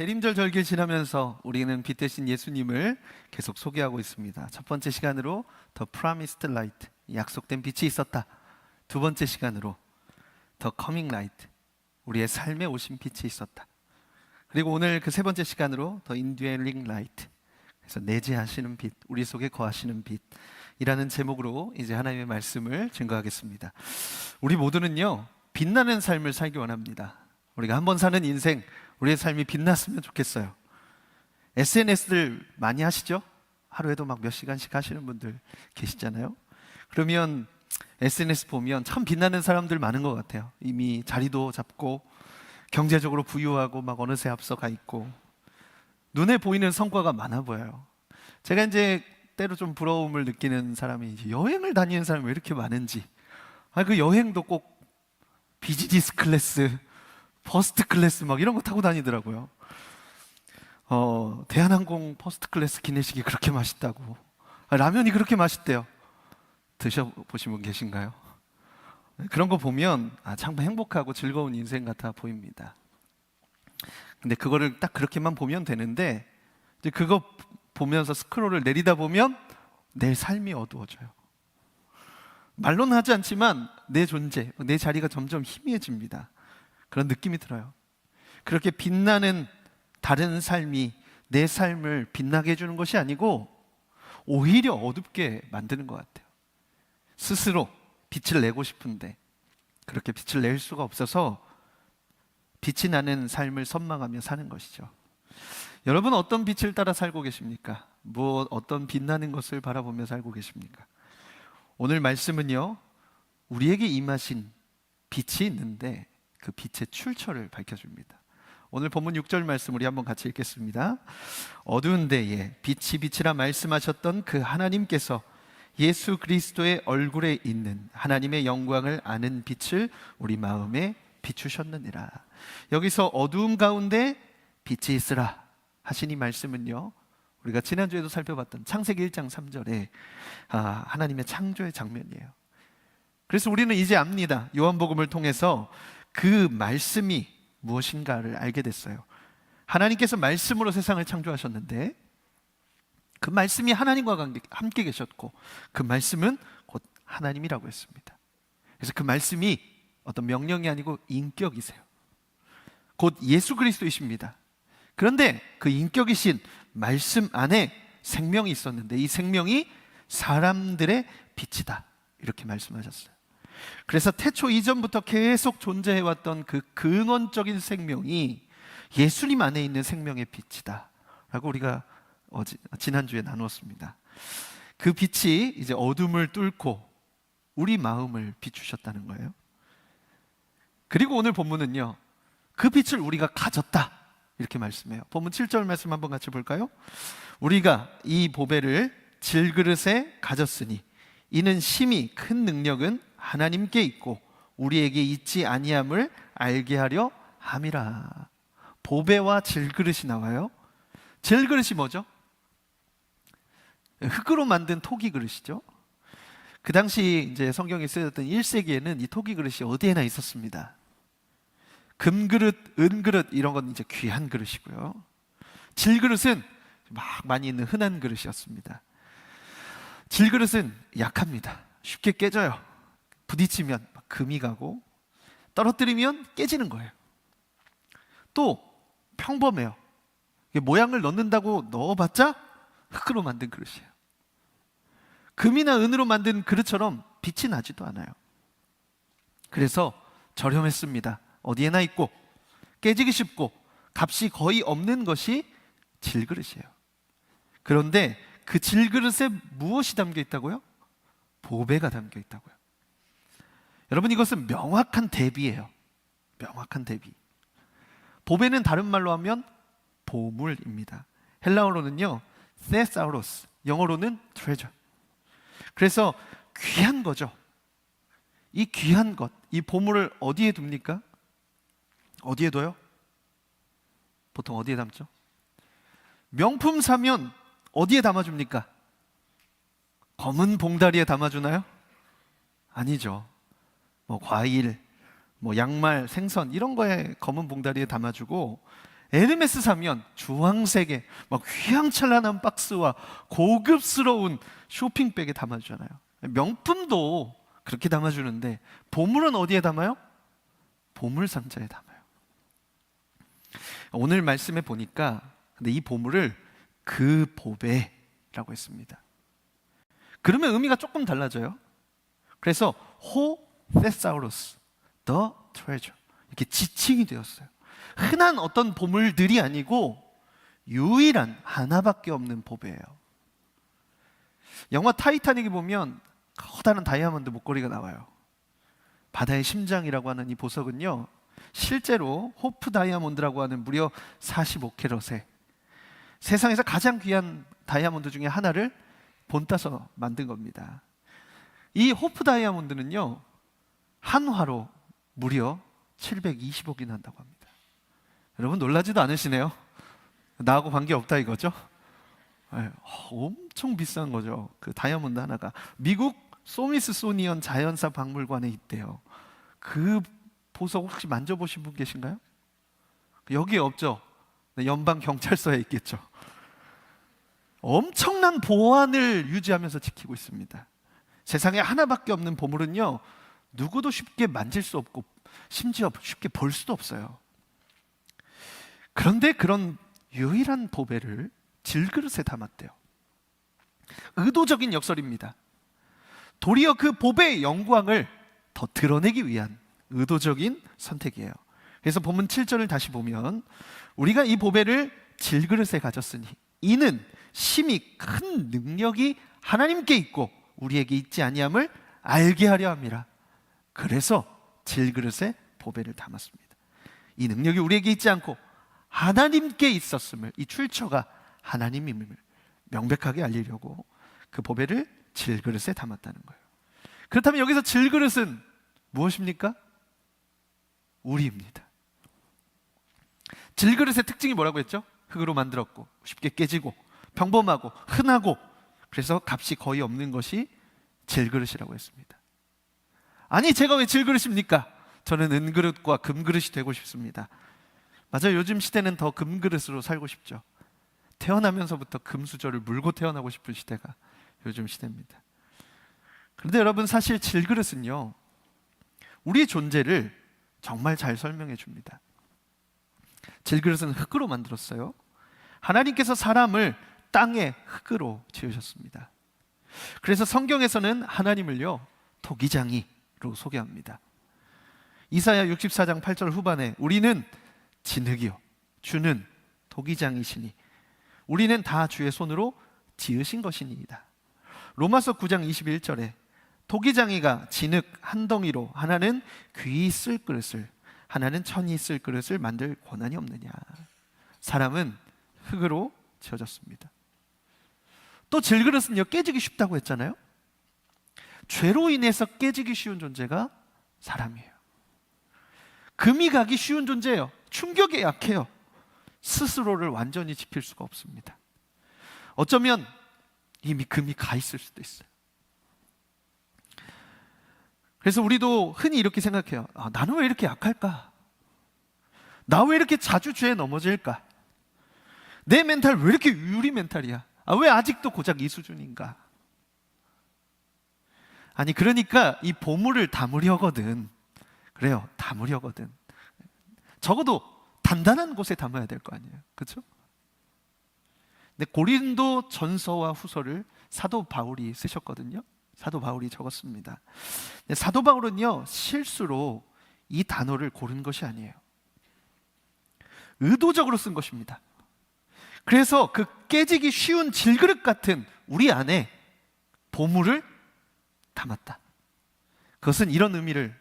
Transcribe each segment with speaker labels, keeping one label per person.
Speaker 1: 대림절 절기를 지나면서 우리는 빛 대신 예수님을 계속 소개하고 있습니다. 첫 번째 시간으로 The Promised Light, 약속된 빛이 있었다. 두 번째 시간으로 The Coming Light, 우리의 삶에 오신 빛이 있었다. 그리고 오늘 그 세 번째 시간으로 The Indwelling Light, 그래서 내재하시는 빛, 우리 속에 거하시는 빛이라는 제목으로 이제 하나님의 말씀을 증거하겠습니다. 우리 모두는요, 빛나는 삶을 살기 원합니다. 우리가 한 번 사는 인생, 우리의 삶이 빛났으면 좋겠어요. SNS들 많이 하시죠? 하루에도 막 몇 시간씩 하시는 분들 계시잖아요. 그러면 SNS 보면 참 빛나는 사람들 많은 것 같아요. 이미 자리도 잡고 경제적으로 부유하고 막 어느새 앞서가 있고 눈에 보이는 성과가 많아 보여요. 제가 이제 때로 좀 부러움을 느끼는 사람이 이제 여행을 다니는 사람이 왜 이렇게 많은지. 그 여행도 꼭 비즈니스 클래스, 퍼스트 클래스 막 이런 거 타고 다니더라고요. 대한항공 퍼스트 클래스 기내식이 그렇게 맛있다고, 라면이 그렇게 맛있대요. 드셔보신 분 계신가요? 그런 거 보면 참 행복하고 즐거운 인생 같아 보입니다. 근데 그거를 딱 그렇게만 보면 되는데, 이제 그거 보면서 스크롤을 내리다 보면 내 삶이 어두워져요. 말로는 하지 않지만 내 존재, 내 자리가 점점 희미해집니다. 그런 느낌이 들어요. 그렇게 빛나는 다른 삶이 내 삶을 빛나게 해주는 것이 아니고 오히려 어둡게 만드는 것 같아요. 스스로 빛을 내고 싶은데 그렇게 빛을 낼 수가 없어서 빛이 나는 삶을 선망하며 사는 것이죠. 여러분, 어떤 빛을 따라 살고 계십니까? 어떤 빛나는 것을 바라보며 살고 계십니까? 오늘 말씀은요, 우리에게 임하신 빛이 있는데 그 빛의 출처를 밝혀줍니다. 오늘 본문 6절 말씀 우리 한번 같이 읽겠습니다. 어두운 데에 빛이 빛이라 말씀하셨던 그 하나님께서 예수 그리스도의 얼굴에 있는 하나님의 영광을 아는 빛을 우리 마음에 비추셨느니라. 여기서 어두움 가운데 빛이 있으라 하신 이 말씀은요, 우리가 지난주에도 살펴봤던 창세기 1장 3절에 하나님의 창조의 장면이에요. 그래서 우리는 이제 압니다. 요한복음을 통해서 그 말씀이 무엇인가를 알게 됐어요. 하나님께서 말씀으로 세상을 창조하셨는데 그 말씀이 하나님과 함께 계셨고 그 말씀은 곧 하나님이라고 했습니다. 그래서 그 말씀이 어떤 명령이 아니고 인격이세요. 곧 예수 그리스도이십니다. 그런데 그 인격이신 말씀 안에 생명이 있었는데 이 생명이 사람들의 빛이다, 이렇게 말씀하셨어요. 그래서 태초 이전부터 계속 존재해왔던 그 근원적인 생명이 예수님 안에 있는 생명의 빛이다 라고 우리가 지난주에 나누었습니다. 그 빛이 이제 어둠을 뚫고 우리 마음을 비추셨다는 거예요. 그리고 오늘 본문은요, 그 빛을 우리가 가졌다 이렇게 말씀해요. 본문 7절 말씀 한번 같이 볼까요? 우리가 이 보배를 질그릇에 가졌으니 이는 심히 큰 능력은 하나님께 있고 우리에게 있지 아니함을 알게 하려 함이라. 보배와 질그릇이 나와요. 질그릇이 뭐죠? 흙으로 만든 토기 그릇이죠. 그 당시 이제 성경에 쓰였던 1세기에는 이 토기 그릇이 어디에나 있었습니다. 금그릇, 은그릇 이런 건 이제 귀한 그릇이고요. 질그릇은 막 많이 있는 흔한 그릇이었습니다. 질그릇은 약합니다. 쉽게 깨져요. 부딪히면 금이 가고 떨어뜨리면 깨지는 거예요. 또 평범해요. 모양을 넣는다고 넣어봤자 흙으로 만든 그릇이에요. 금이나 은으로 만든 그릇처럼 빛이 나지도 않아요. 그래서 저렴했습니다. 어디에나 있고 깨지기 쉽고 값이 거의 없는 것이 질그릇이에요. 그런데 그 질그릇에 무엇이 담겨 있다고요? 보배가 담겨 있다고요. 여러분, 이것은 명확한 대비예요. 명확한 대비. 보배는 다른 말로 하면 보물입니다. 헬라어로는요 thesaurus, 영어로는 treasure. 그래서 귀한 거죠. 이 귀한 것, 이 보물을 어디에 둡니까? 어디에 둬요? 보통 어디에 담죠? 명품 사면 어디에 담아줍니까? 검은 봉다리에 담아주나요? 아니죠. 과일, 양말, 생선 이런 거에 검은 봉다리에 담아주고 에르메스 사면 주황색의 막 휘황찬란한 박스와 고급스러운 쇼핑백에 담아주잖아요. 명품도 그렇게 담아주는데 보물은 어디에 담아요? 보물 상자에 담아요. 오늘 말씀에 보니까 근데 이 보물을 그 보배라고 했습니다. 그러면 의미가 조금 달라져요. 그래서 호 테사우루스, the treasure 이렇게 지칭이 되었어요. 흔한 어떤 보물들이 아니고 유일한 하나밖에 없는 보배예요. 영화 타이타닉에 보면 커다란 다이아몬드 목걸이가 나와요. 바다의 심장이라고 하는 이 보석은요, 실제로 호프 다이아몬드라고 하는 무려 45캐럿의 세상에서 가장 귀한 다이아몬드 중에 하나를 본따서 만든 겁니다. 이 호프 다이아몬드는요, 한화로 무려 720억이나 한다고 합니다. 여러분 놀라지도 않으시네요. 나하고 관계없다 이거죠? 엄청 비싼 거죠. 그 다이아몬드 하나가 미국 소미스소니언 자연사 박물관에 있대요. 그 보석 혹시 만져보신 분 계신가요? 여기에 없죠? 연방 경찰서에 있겠죠. 엄청난 보안을 유지하면서 지키고 있습니다. 세상에 하나밖에 없는 보물은요, 누구도 쉽게 만질 수 없고 심지어 쉽게 볼 수도 없어요. 그런데 그런 유일한 보배를 질그릇에 담았대요. 의도적인 역설입니다. 도리어 그 보배의 영광을 더 드러내기 위한 의도적인 선택이에요. 그래서 본문 7절을 다시 보면 우리가 이 보배를 질그릇에 가졌으니 이는 심히 큰 능력이 하나님께 있고 우리에게 있지 아니함을 알게 하려 함이라. 그래서 질그릇에 보배를 담았습니다. 이 능력이 우리에게 있지 않고 하나님께 있었음을, 이 출처가 하나님임을 명백하게 알리려고 그 보배를 질그릇에 담았다는 거예요. 그렇다면 여기서 질그릇은 무엇입니까? 우리입니다. 질그릇의 특징이 뭐라고 했죠? 흙으로 만들었고 쉽게 깨지고 평범하고 흔하고 그래서 값이 거의 없는 것이 질그릇이라고 했습니다. 아니 제가 왜 질그릇입니까? 저는 은그릇과 금그릇이 되고 싶습니다. 맞아요. 요즘 시대는 더 금그릇으로 살고 싶죠. 태어나면서부터 금수저를 물고 태어나고 싶은 시대가 요즘 시대입니다. 그런데 여러분 사실 질그릇은요, 우리의 존재를 정말 잘 설명해 줍니다. 질그릇은 흙으로 만들었어요. 하나님께서 사람을 땅의 흙으로 지으셨습니다. 그래서 성경에서는 하나님을요 토기장이로 소개합니다. 이사야 64장 8절 후반에 우리는 진흙이요 주는 토기장이시니 우리는 다 주의 손으로 지으신 것이니이다. 로마서 9장 21절에 토기장이가 진흙 한 덩이로 하나는 귀히 쓸 그릇을 하나는 천이 쓸 그릇을 만들 권한이 없느냐. 사람은 흙으로 지어졌습니다. 또 질그릇은요 깨지기 쉽다고 했잖아요. 죄로 인해서 깨지기 쉬운 존재가 사람이에요. 금이 가기 쉬운 존재예요. 충격에 약해요. 스스로를 완전히 지킬 수가 없습니다. 어쩌면 이미 금이 가 있을 수도 있어요. 그래서 우리도 흔히 이렇게 생각해요. 나는 왜 이렇게 약할까? 나 왜 이렇게 자주 죄에 넘어질까? 내 멘탈 왜 이렇게 유리 멘탈이야? 왜 아직도 고작 이 수준인가? 아니 그러니까 이 보물을 담으려거든, 그래요, 담으려거든 적어도 단단한 곳에 담아야 될 거 아니에요, 그렇죠? 근데 고린도 전서와 후서를 사도 바울이 쓰셨거든요. 사도 바울이 적었습니다. 사도 바울은요 실수로 이 단어를 고른 것이 아니에요. 의도적으로 쓴 것입니다. 그래서 그 깨지기 쉬운 질그릇 같은 우리 안에 보물을 담았다. 그것은 이런 의미를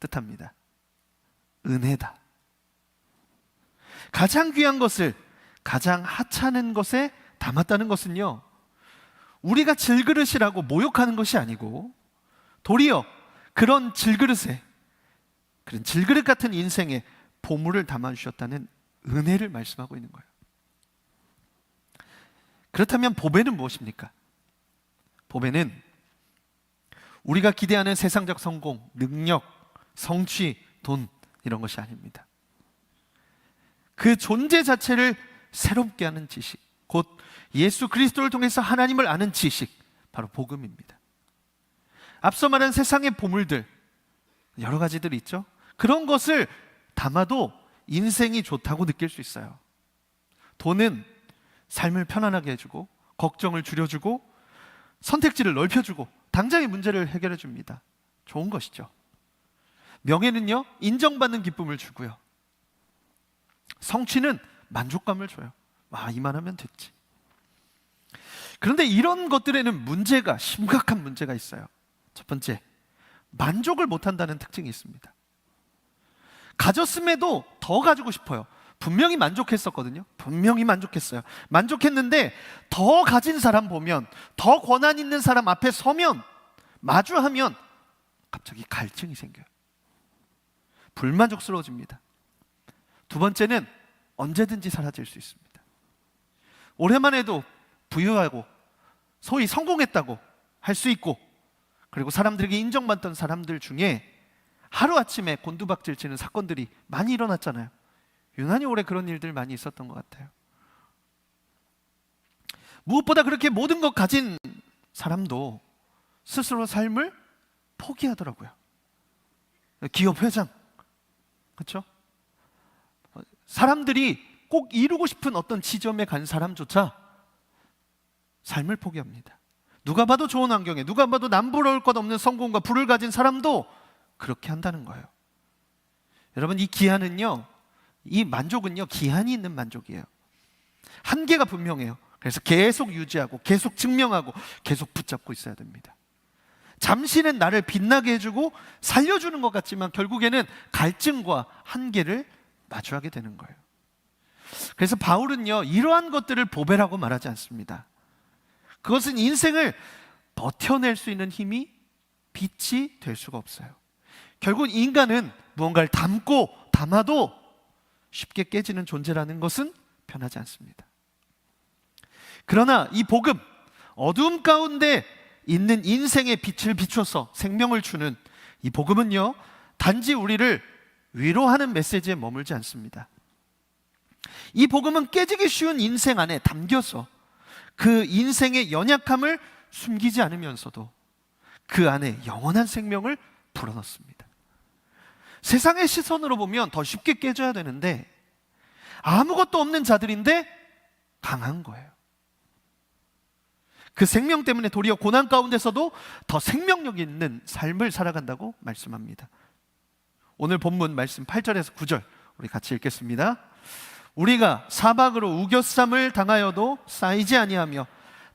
Speaker 1: 뜻합니다. 은혜다. 가장 귀한 것을 가장 하찮은 것에 담았다는 것은요 우리가 질그릇이라고 모욕하는 것이 아니고 도리어 그런 질그릇에, 그런 질그릇 같은 인생에 보물을 담아주셨다는 은혜를 말씀하고 있는 거예요. 그렇다면 보배는 무엇입니까? 보배는 우리가 기대하는 세상적 성공, 능력, 성취, 돈 이런 것이 아닙니다. 그 존재 자체를 새롭게 하는 지식, 곧 예수 그리스도를 통해서 하나님을 아는 지식, 바로 복음입니다. 앞서 말한 세상의 보물들, 여러 가지들이 있죠. 그런 것을 담아도 인생이 좋다고 느낄 수 있어요. 돈은 삶을 편안하게 해주고, 걱정을 줄여주고, 선택지를 넓혀주고, 당장의 문제를 해결해 줍니다. 좋은 것이죠. 명예는요, 인정받는 기쁨을 주고요. 성취는 만족감을 줘요. 와, 이만하면 됐지. 그런데 이런 것들에는 문제가, 심각한 문제가 있어요. 첫 번째, 만족을 못한다는 특징이 있습니다. 가졌음에도 더 가지고 싶어요. 분명히 만족했었거든요. 분명히 만족했어요. 만족했는데 더 가진 사람 보면, 더 권한 있는 사람 앞에 서면, 마주하면 갑자기 갈증이 생겨요. 불만족스러워집니다. 두 번째는 언제든지 사라질 수 있습니다. 올해만 해도 부유하고 소위 성공했다고 할 수 있고, 그리고 사람들에게 인정받던 사람들 중에 하루아침에 곤두박질 치는 사건들이 많이 일어났잖아요. 유난히 올해 그런 일들 많이 있었던 것 같아요. 무엇보다 그렇게 모든 것 가진 사람도 스스로 삶을 포기하더라고요. 기업 회장, 그렇죠? 사람들이 꼭 이루고 싶은 어떤 지점에 간 사람조차 삶을 포기합니다. 누가 봐도 좋은 환경에, 누가 봐도 남부러울 것 없는 성공과 부를 가진 사람도 그렇게 한다는 거예요. 여러분, 이 기한은요, 이 만족은요, 기한이 있는 만족이에요. 한계가 분명해요. 그래서 계속 유지하고, 계속 증명하고, 계속 붙잡고 있어야 됩니다. 잠시는 나를 빛나게 해주고 살려주는 것 같지만 결국에는 갈증과 한계를 마주하게 되는 거예요. 그래서 바울은요, 이러한 것들을 보배라고 말하지 않습니다. 그것은 인생을 버텨낼 수 있는 힘이, 빛이 될 수가 없어요. 결국 인간은 무언가를 담아도 쉽게 깨지는 존재라는 것은 변하지 않습니다. 그러나 이 복음, 어두움 가운데 있는 인생의 빛을 비춰서 생명을 주는 이 복음은요, 단지 우리를 위로하는 메시지에 머물지 않습니다. 이 복음은 깨지기 쉬운 인생 안에 담겨서 그 인생의 연약함을 숨기지 않으면서도 그 안에 영원한 생명을 불어넣습니다. 세상의 시선으로 보면 더 쉽게 깨져야 되는데 아무것도 없는 자들인데 강한 거예요. 그 생명 때문에 도리어 고난 가운데서도 더 생명력 있는 삶을 살아간다고 말씀합니다. 오늘 본문 말씀 8절에서 9절 우리 같이 읽겠습니다. 우리가 사박으로 우겨쌈을 당하여도 쌓이지 아니하며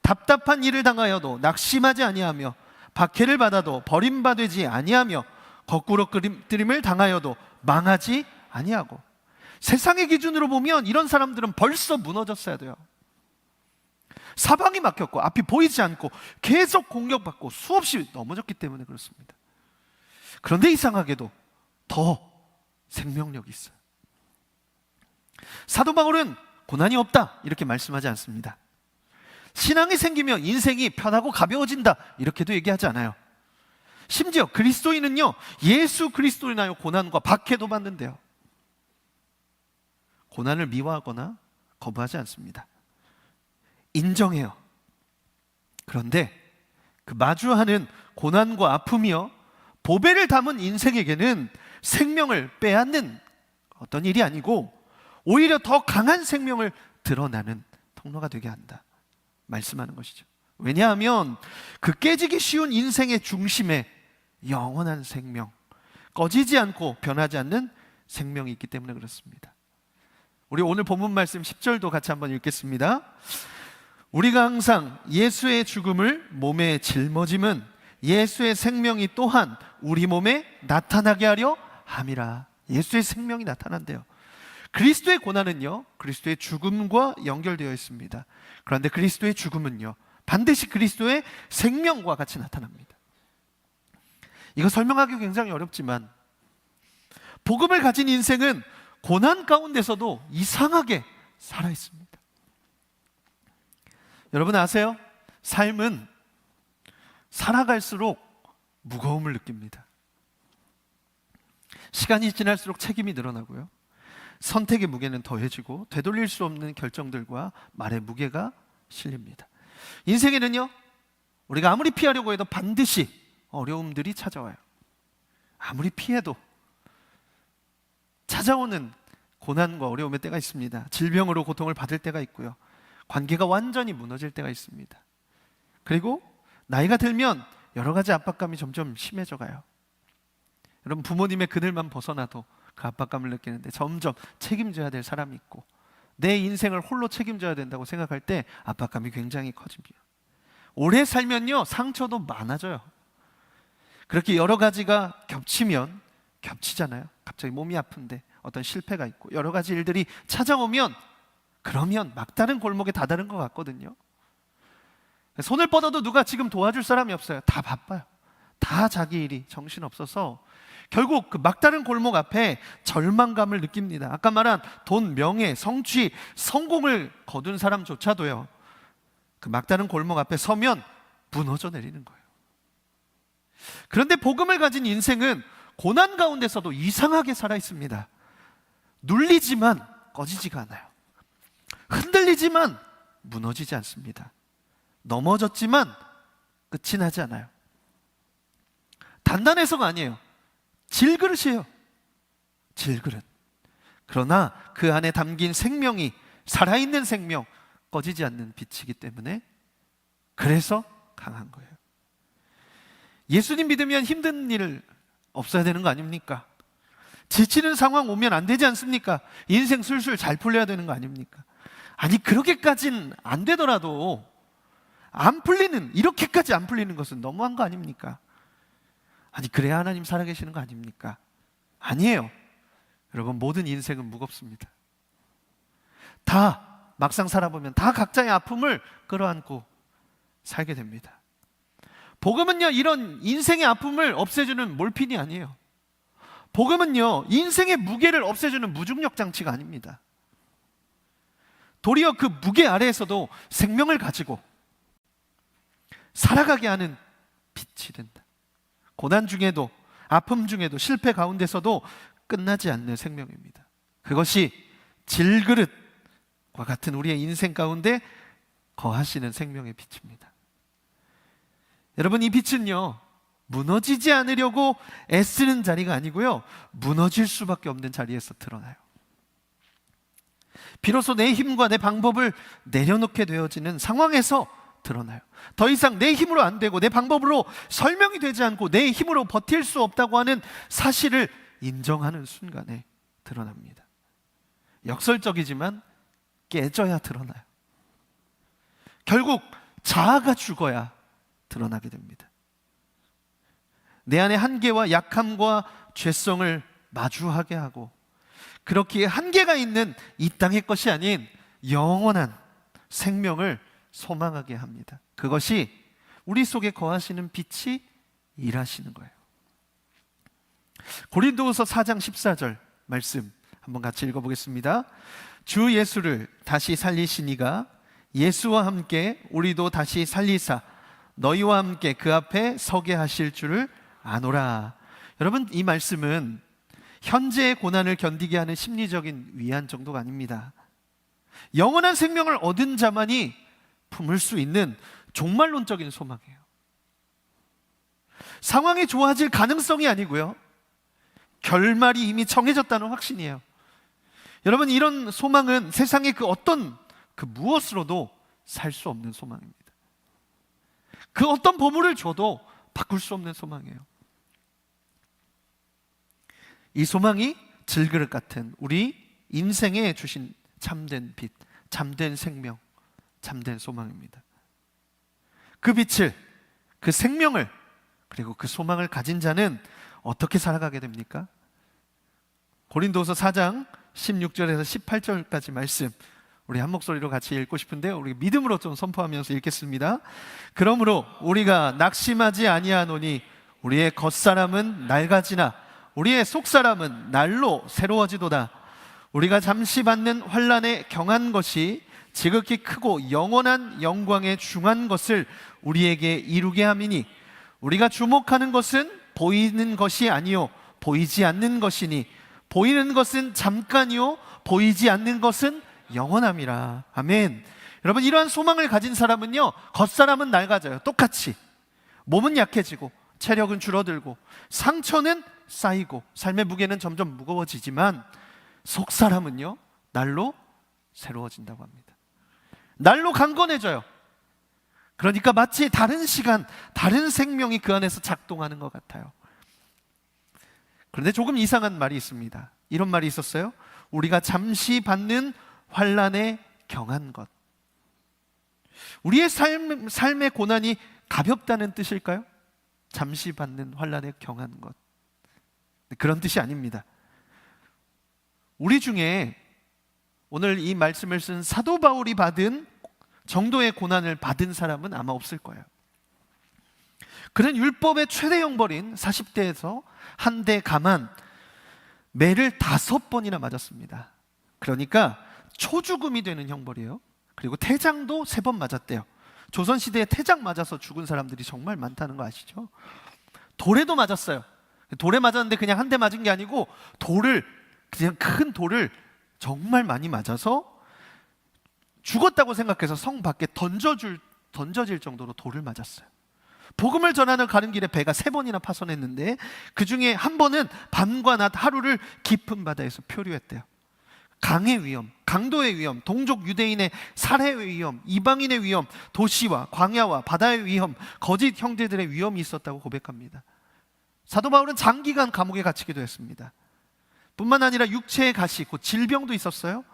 Speaker 1: 답답한 일을 당하여도 낙심하지 아니하며 박해를 받아도 버림받지 아니하며 거꾸로 끌림을 당하여도 망하지 아니하고. 세상의 기준으로 보면 이런 사람들은 벌써 무너졌어야 돼요. 사방이 막혔고 앞이 보이지 않고 계속 공격받고 수없이 넘어졌기 때문에 그렇습니다. 그런데 이상하게도 더 생명력이 있어요. 사도 바울은 고난이 없다 이렇게 말씀하지 않습니다. 신앙이 생기면 인생이 편하고 가벼워진다 이렇게도 얘기하지 않아요. 심지어 그리스도인은요, 예수 그리스도로 인하여 고난과 박해도 받는데요, 고난을 미워하거나 거부하지 않습니다. 인정해요. 그런데 그 마주하는 고난과 아픔이요, 보배를 담은 인생에게는 생명을 빼앗는 어떤 일이 아니고 오히려 더 강한 생명을 드러나는 통로가 되게 한다 말씀하는 것이죠. 왜냐하면 그 깨지기 쉬운 인생의 중심에 영원한 생명, 꺼지지 않고 변하지 않는 생명이 있기 때문에 그렇습니다. 우리 오늘 본문 말씀 10절도 같이 한번 읽겠습니다. 우리가 항상 예수의 죽음을 몸에 짊어짐은 예수의 생명이 또한 우리 몸에 나타나게 하려 함이라. 예수의 생명이 나타난대요. 그리스도의 고난은요, 그리스도의 죽음과 연결되어 있습니다. 그런데 그리스도의 죽음은요, 반드시 그리스도의 생명과 같이 나타납니다. 이거 설명하기 굉장히 어렵지만 복음을 가진 인생은 고난 가운데서도 이상하게 살아있습니다. 여러분 아세요? 삶은 살아갈수록 무거움을 느낍니다. 시간이 지날수록 책임이 늘어나고요, 선택의 무게는 더해지고 되돌릴 수 없는 결정들과 말의 무게가 실립니다. 인생에는요, 우리가 아무리 피하려고 해도 반드시 어려움들이 찾아와요. 아무리 피해도 찾아오는 고난과 어려움의 때가 있습니다. 질병으로 고통을 받을 때가 있고요, 관계가 완전히 무너질 때가 있습니다. 그리고 나이가 들면 여러 가지 압박감이 점점 심해져 가요. 여러분, 부모님의 그늘만 벗어나도 그 압박감을 느끼는데 점점 책임져야 될 사람이 있고, 내 인생을 홀로 책임져야 된다고 생각할 때 압박감이 굉장히 커집니다. 오래 살면요, 상처도 많아져요. 그렇게 여러 가지가 겹치면, 겹치잖아요. 갑자기 몸이 아픈데 어떤 실패가 있고 여러 가지 일들이 찾아오면, 그러면 막다른 골목에 다다른 것 같거든요. 손을 뻗어도 누가 지금 도와줄 사람이 없어요. 다 바빠요. 다 자기 일이 정신없어서 결국 그 막다른 골목 앞에 절망감을 느낍니다. 아까 말한 돈, 명예, 성취, 성공을 거둔 사람조차도요, 그 막다른 골목 앞에 서면 무너져 내리는 거예요. 그런데 복음을 가진 인생은 고난 가운데서도 이상하게 살아 있습니다. 눌리지만 꺼지지가 않아요. 흔들리지만 무너지지 않습니다. 넘어졌지만 끝이 나지 않아요. 단단해서가 아니에요. 질그릇이에요. 질그릇. 그러나 그 안에 담긴 생명이, 살아있는 생명, 꺼지지 않는 빛이기 때문에 그래서 강한 거예요. 예수님 믿으면 힘든 일 없어야 되는 거 아닙니까? 지치는 상황 오면 안 되지 않습니까? 인생 술술 잘 풀려야 되는 거 아닙니까? 아니, 그렇게까지는 안 되더라도 이렇게까지 안 풀리는 것은 너무한 거 아닙니까? 아니, 그래야 하나님 살아계시는 거 아닙니까? 아니에요. 여러분, 모든 인생은 무겁습니다. 다 막상 살아보면 다 각자의 아픔을 끌어안고 살게 됩니다. 복음은요, 이런 인생의 아픔을 없애주는 몰핀이 아니에요. 복음은요, 인생의 무게를 없애주는 무중력 장치가 아닙니다. 도리어 그 무게 아래에서도 생명을 가지고 살아가게 하는 빛이 된다. 고난 중에도, 아픔 중에도, 실패 가운데서도 끝나지 않는 생명입니다. 그것이 질그릇과 같은 우리의 인생 가운데 거하시는 생명의 빛입니다. 여러분, 이 빛은요, 무너지지 않으려고 애쓰는 자리가 아니고요, 무너질 수밖에 없는 자리에서 드러나요. 비로소 내 힘과 내 방법을 내려놓게 되어지는 상황에서 드러나요. 더 이상 내 힘으로 안 되고 내 방법으로 설명이 되지 않고 내 힘으로 버틸 수 없다고 하는 사실을 인정하는 순간에 드러납니다. 역설적이지만 깨져야 드러나요. 결국 자아가 죽어야 드러나게 됩니다. 내 안의 한계와 약함과 죄성을 마주하게 하고, 그렇기에 한계가 있는 이 땅의 것이 아닌 영원한 생명을 소망하게 합니다. 그것이 우리 속에 거하시는 빛이 일하시는 거예요. 고린도후서 4장 14절 말씀 한번 같이 읽어보겠습니다. 주 예수를 다시 살리시니가 예수와 함께 우리도 다시 살리사 너희와 함께 그 앞에 서게 하실 줄을 아노라. 여러분, 이 말씀은 현재의 고난을 견디게 하는 심리적인 위안 정도가 아닙니다. 영원한 생명을 얻은 자만이 품을 수 있는 종말론적인 소망이에요. 상황이 좋아질 가능성이 아니고요, 결말이 이미 정해졌다는 확신이에요. 여러분, 이런 소망은 세상의 그 어떤 그 무엇으로도 살 수 없는 소망입니다. 그 어떤 보물을 줘도 바꿀 수 없는 소망이에요. 이 소망이 질그릇 같은 우리 인생에 주신 참된 빛, 참된 생명, 참된 소망입니다. 그 빛을, 그 생명을, 그리고 그 소망을 가진 자는 어떻게 살아가게 됩니까? 고린도후서 4장 16절에서 18절까지 말씀 우리 한 목소리로 같이 읽고 싶은데요, 우리 믿음으로 좀 선포하면서 읽겠습니다. 그러므로 우리가 낙심하지 아니하노니 우리의 겉사람은 낡아지나 우리의 속사람은 날로 새로워지도다. 우리가 잠시 받는 환난에 경한 것이 지극히 크고 영원한 영광에 중한 것을 우리에게 이루게 함이니 우리가 주목하는 것은 보이는 것이 아니요 보이지 않는 것이니 보이는 것은 잠깐이요 보이지 않는 것은 영원함이라. 아멘. 여러분, 이러한 소망을 가진 사람은요, 겉사람은 낡아져요. 똑같이 몸은 약해지고 체력은 줄어들고 상처는 쌓이고 삶의 무게는 점점 무거워지지만 속사람은요 날로 새로워진다고 합니다. 날로 강건해져요. 그러니까 마치 다른 시간, 다른 생명이 그 안에서 작동하는 것 같아요. 그런데 조금 이상한 말이 있습니다. 이런 말이 있었어요. 우리가 잠시 받는 환난에 경한 것. 우리의 삶의 고난이 가볍다는 뜻일까요? 잠시 받는 환난에 경한 것, 그런 뜻이 아닙니다. 우리 중에 오늘 이 말씀을 쓴 사도 바울이 받은 정도의 고난을 받은 사람은 아마 없을 거예요. 그는 율법의 최대 형벌인 40대에서 한 대 가만, 매를 5번이나 맞았습니다. 그러니까 초죽음이 되는 형벌이에요. 그리고 태장도 3번 맞았대요. 조선시대에 태장 맞아서 죽은 사람들이 정말 많다는 거 아시죠? 돌에도 맞았어요. 돌에 맞았는데 그냥 한 대 맞은 게 아니고 그냥 큰 돌을 정말 많이 맞아서 죽었다고 생각해서 성 밖에 던져질 정도로 돌을 맞았어요. 복음을 전하는 가는 길에 배가 3번이나 파손했는데 그 중에 한 번은 밤과 낮 하루를 깊은 바다에서 표류했대요. 강의 위험, 강도의 위험, 동족 유대인의 살해의 위험, 이방인의 위험, 도시와 광야와 바다의 위험, 거짓 형제들의 위험이 있었다고 고백합니다. 사도 바울은 장기간 감옥에 갇히기도 했습니다. 뿐만 아니라 육체의 가시, 곧 질병도 있었어요.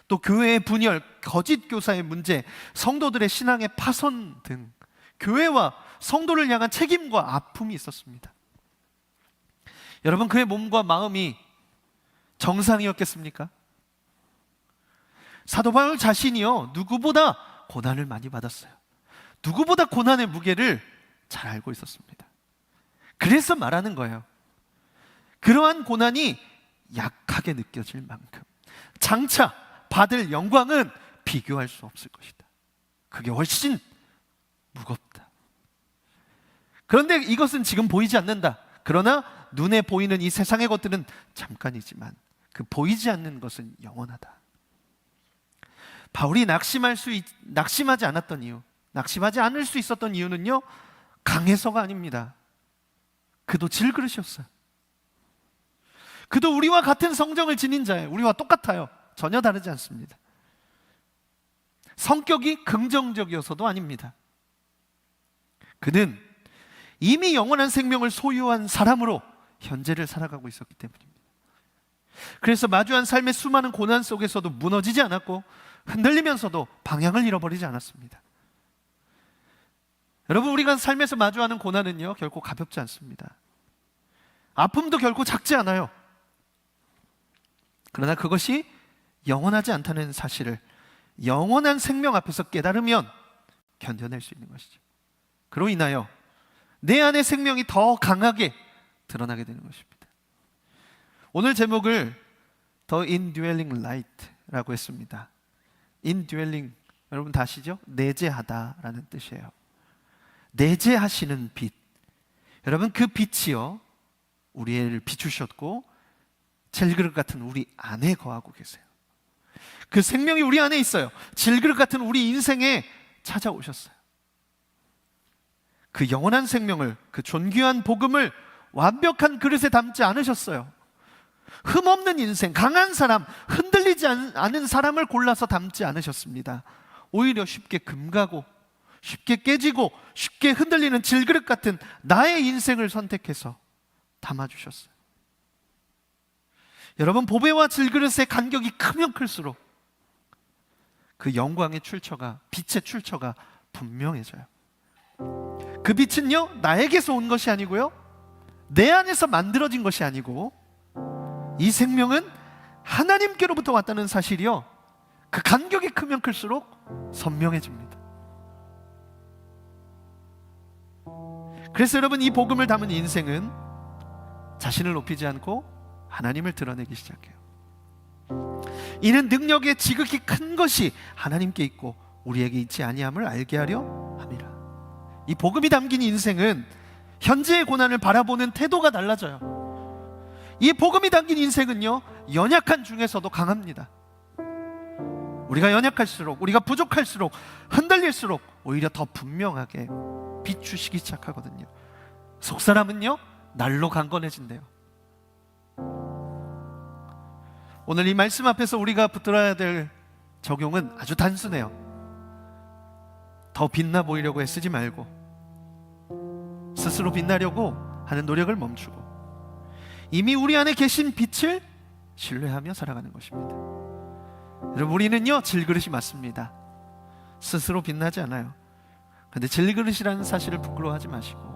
Speaker 1: 또 교회의 분열, 거짓 교사의 문제, 성도들의 신앙의 파손 등 교회와 성도를 향한 책임과 아픔이 있었습니다. 여러분, 그의 몸과 마음이 정상이었겠습니까? 사도 바울 자신이요, 누구보다 고난을 많이 받았어요. 누구보다 고난의 무게를 잘 알고 있었습니다. 그래서 말하는 거예요. 그러한 고난이 약하게 느껴질 만큼 장차 받을 영광은 비교할 수 없을 것이다. 그게 훨씬 무겁다. 그런데 이것은 지금 보이지 않는다. 그러나 눈에 보이는 이 세상의 것들은 잠깐이지만 그 보이지 않는 것은 영원하다. 바울이 낙심하지 않았던 이유, 낙심하지 않을 수 있었던 이유는요, 강해서가 아닙니다. 그도 질그릇이었어요. 그도 우리와 같은 성정을 지닌 자예요. 우리와 똑같아요. 전혀 다르지 않습니다. 성격이 긍정적이어서도 아닙니다. 그는 이미 영원한 생명을 소유한 사람으로 현재를 살아가고 있었기 때문입니다. 그래서 마주한 삶의 수많은 고난 속에서도 무너지지 않았고 흔들리면서도 방향을 잃어버리지 않았습니다. 여러분, 우리가 삶에서 마주하는 고난은요, 결코 가볍지 않습니다. 아픔도 결코 작지 않아요. 그러나 그것이 영원하지 않다는 사실을 영원한 생명 앞에서 깨달으면 견뎌낼 수 있는 것이죠. 그로 인하여 내 안의 생명이 더 강하게 드러나게 되는 것입니다. 오늘 제목을 The Indwelling Light라고 했습니다. Indwelling, 여러분 다 아시죠? 내재하다라는 뜻이에요. 내재하시는 빛. 여러분, 그 빛이요, 우리를 비추셨고 질그릇 같은 우리 안에 거하고 계세요. 그 생명이 우리 안에 있어요. 질그릇 같은 우리 인생에 찾아오셨어요. 그 영원한 생명을, 그 존귀한 복음을 완벽한 그릇에 담지 않으셨어요. 흠없는 인생, 강한 사람, 흔들리지 않은 사람을 골라서 담지 않으셨습니다. 오히려 쉽게 금가고 쉽게 깨지고 쉽게 흔들리는 질그릇 같은 나의 인생을 선택해서 담아주셨어요. 여러분, 보배와 질그릇의 간격이 크면 클수록 그 영광의 출처가, 빛의 출처가 분명해져요. 그 빛은요, 나에게서 온 것이 아니고요, 내 안에서 만들어진 것이 아니고, 이 생명은 하나님께로부터 왔다는 사실이요, 그 간격이 크면 클수록 선명해집니다. 그래서 여러분, 이 복음을 담은 인생은 자신을 높이지 않고 하나님을 드러내기 시작해요. 이는 능력의 지극히 큰 것이 하나님께 있고 우리에게 있지 아니함을 알게 하려 함이라. 이 복음이 담긴 인생은 현재의 고난을 바라보는 태도가 달라져요. 이 복음이 담긴 인생은요, 연약한 중에서도 강합니다. 우리가 연약할수록, 우리가 부족할수록, 흔들릴수록 오히려 더 분명하게 비추시기 시작하거든요. 속사람은요, 날로 강건해진대요. 오늘 이 말씀 앞에서 우리가 붙들어야 될 적용은 아주 단순해요. 더 빛나 보이려고 애쓰지 말고 스스로 빛나려고 하는 노력을 멈추고 이미 우리 안에 계신 빛을 신뢰하며 살아가는 것입니다. 여러분, 우리는요 질그릇이 맞습니다. 스스로 빛나지 않아요. 그런데 질그릇이라는 사실을 부끄러워하지 마시고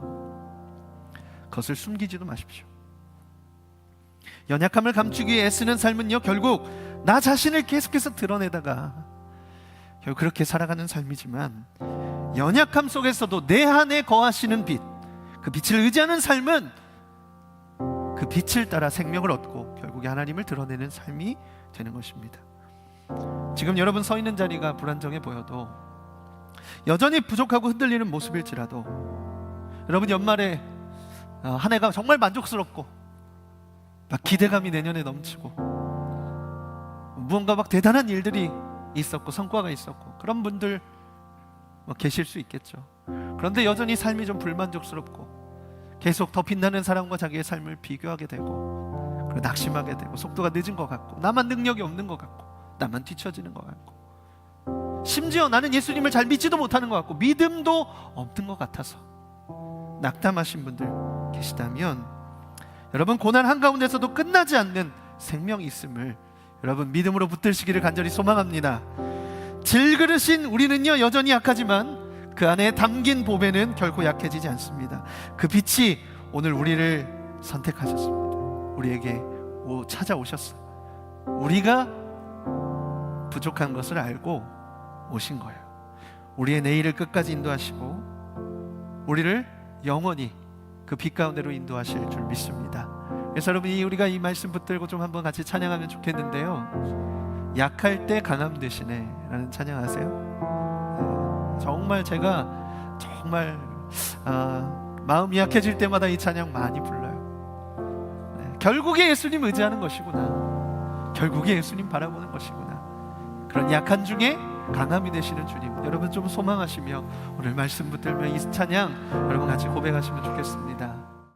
Speaker 1: 그것을 숨기지도 마십시오. 연약함을 감추기 위해 애쓰는 삶은요 결국 나 자신을 계속해서 드러내다가 결국 그렇게 살아가는 삶이지만, 연약함 속에서도 내 안에 거하시는 빛, 그 빛을 의지하는 삶은 그 빛을 따라 생명을 얻고 결국에 하나님을 드러내는 삶이 되는 것입니다. 지금 여러분 서 있는 자리가 불안정해 보여도, 여전히 부족하고 흔들리는 모습일지라도, 여러분 연말에 한 해가 정말 만족스럽고 막 기대감이 내년에 넘치고 무언가 막 대단한 일들이 있었고 성과가 있었고 그런 분들 계실 수 있겠죠. 그런데 여전히 삶이 좀 불만족스럽고 계속 더 빛나는 사람과 자기의 삶을 비교하게 되고, 그리고 낙심하게 되고, 속도가 늦은 것 같고, 나만 능력이 없는 것 같고, 나만 뒤처지는 것 같고, 심지어 나는 예수님을 잘 믿지도 못하는 것 같고 믿음도 없는 것 같아서 낙담하신 분들 계시다면, 여러분 고난 한가운데서도 끝나지 않는 생명이 있음을 여러분 믿음으로 붙들시기를 간절히 소망합니다. 질그릇인 우리는요 여전히 약하지만 그 안에 담긴 보배는 결코 약해지지 않습니다. 그 빛이 오늘 우리를 선택하셨습니다. 우리에게 찾아오셨어요. 우리가 부족한 것을 알고 오신 거예요. 우리의 내일을 끝까지 인도하시고 우리를 영원히 그 빛 가운데로 인도하실 줄 믿습니다. 그래서 여러분 우리가 이 말씀 붙들고 좀 한번 같이 찬양하면 좋겠는데요, 약할 때 강함 되시네 라는 찬양 아세요? 정말 제가 정말 마음이 약해질 때마다 이 찬양 많이 불러요. 결국에 예수님 의지하는 것이구나, 결국에 예수님 바라보는 것이구나. 그런 약한 중에 강함이 되시는 주님, 여러분 좀 소망하시며 오늘 말씀 붙들며 이 찬양 여러분 같이 고백하시면 좋겠습니다.